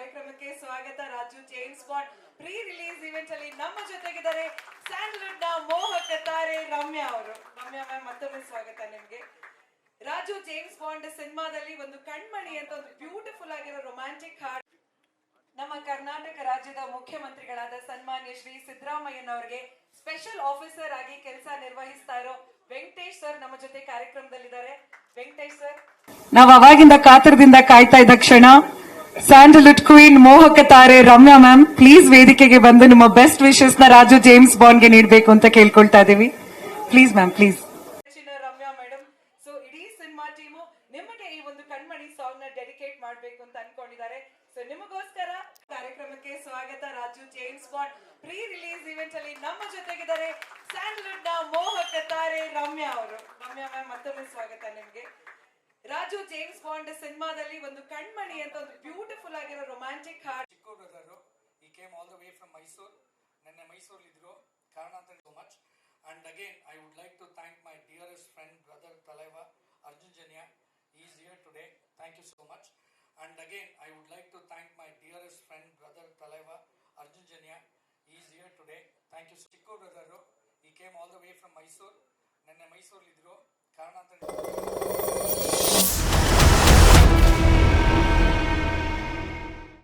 ಕಾರ್ಯಕ್ರಮಕ್ಕೆ ಸ್ವಾಗತ. Raju James Bond pre release event ಅಲ್ಲಿ ನಮ್ಮ ಜೊತೆಗಿದ್ದಾರೆ ಸ್ಯಾಂಡಲ್ವುಡ್ ನ ಮೋಹಕ ತಾರೆ ರಮ್ಯಾ ಅವರು. ರಮ್ಯಾ ಮ್ಯಾಮ್, ಮತ್ತೊಮ್ಮೆ ಸ್ವಾಗತ ನಿಮ್ಗೆ. ರಾಜು ಜೇಮ್ಸ್ ಬಾಂಡ್ ಸಿನಿಮಾದಲ್ಲಿ ಒಂದು ಕಣ್ಮಣಿ ಅಂತ ಒಂದು ಬ್ಯೂಟಿಫುಲ್ ಆಗಿರೋ ರೊಮ್ಯಾಂಟಿಕ್ ಹಾಡ್ ನಮ್ಮ ಕರ್ನಾಟಕ ರಾಜ್ಯದ ಮುಖ್ಯಮಂತ್ರಿಗಳಾದ ಸನ್ಮಾನ್ಯ ಶ್ರೀ ಸಿದ್ದರಾಮಯ್ಯನವರಿಗೆ ಸ್ಪೆಷಲ್ ಆಫೀಸರ್ ಆಗಿ ಕೆಲಸ ನಿರ್ವಹಿಸ್ತಾ ಇರೋ ವೆಂಕಟೇಶ್ ಸರ್ ನಮ್ಮ ಜೊತೆ ಕಾರ್ಯಕ್ರಮದಲ್ಲಿದ್ದಾರೆ. ವೆಂಕಟೇಶ್ ಸರ್, ನಾವು ಅವಾಗಿಂದ ಕಾತರದಿಂದ ಕಾಯ್ತಾ ಇದ್ದ ಕ್ಷಣ ಸ್ಯಾಂಡಲ್ವುಡ್ ಕ್ವೀನ್ ಮೋಹಕ ತಾರೆ ರಮ್ಯಾ ಮ್ಯಾಮ್ ಪ್ಲೀಸ್ ವೇದಿಕೆಗೆ ಬಂದು ನಿಮ್ಮ ಬೆಸ್ಟ್ ವಿಶಸ್ ನ ರಾಜು ಜೇಮ್ಸ್ ಬಾಂಡ್ ಗೆ ನೀಡಬೇಕು ಅಂತ ಕೇಳ್ಕೊಳ್ತಾ ಇದೀವಿ. Please ma'am, please. Ramya madam, so ಇಡೀ ಸಿನಿಮಾ ಟೀಮು ನಿಮಗೆ ಈ ಒಂದು ಕಣ್ಮಣಿ ಸಾಂಗ್ ನ ಡೆಡಿಕೇಟ್ ಮಾಡಬೇಕು ಅಂತ ಅನ್ಕೊಂಡಿದ್ದಾರೆ. ಸೊ ನಿಮಗೋಸ್ಕರ ಕಾರ್ಯಕ್ರಮಕ್ಕೆ ಸ್ವಾಗತ. Raju James Bond pre release event ಅಲ್ಲಿ ನಮ್ಮ ಜೊತೆಗಿದ್ದಾರೆ ಸ್ಯಾಂಡಲ್ವುಡ್ ನ ಮೋಹಕ ತಾರೆ ರಮ್ಯಾ ಅವರು. ರಮ್ಯಾ ಮ್ಯಾಮ್, ಮತ್ತೊಮ್ಮೆ ಸ್ವಾಗತ ನಿಮ್ಗೆ. ರಾಜು ಜೇಮ್ಸ್ ಬಾಂಡ್ ಸಿನಿಮಾದಲ್ಲಿ ಒಂದು ಕಣ್ಮಣಿ ಅಂತ ಒಂದು ಬ್ಯೂಟಿಫುಲ್ ಆಗಿರೋ ರೊಮ್ಯಾಂಟಿಕ್ ಹಾಡ್. ಚಿಕ್ಕ brother he came all the way from Mysuru. ನೆನ್ನೆ ಮೈಸೂರಲ್ಲಿ ಇದ್ರು, ಕಾರಣಾಂತರ so much. And again I would like to thank my dearest friend brother Thalaiva Arjun Janya. he is here today. Thank you so much. And again I would like to thank my dearest friend brother Talaiva Arjun Janya. He is here today. Thank you. Chikko brother he came all the way from Mysore. Nenne Mysore idru, ಕಾರಣಾಂತರ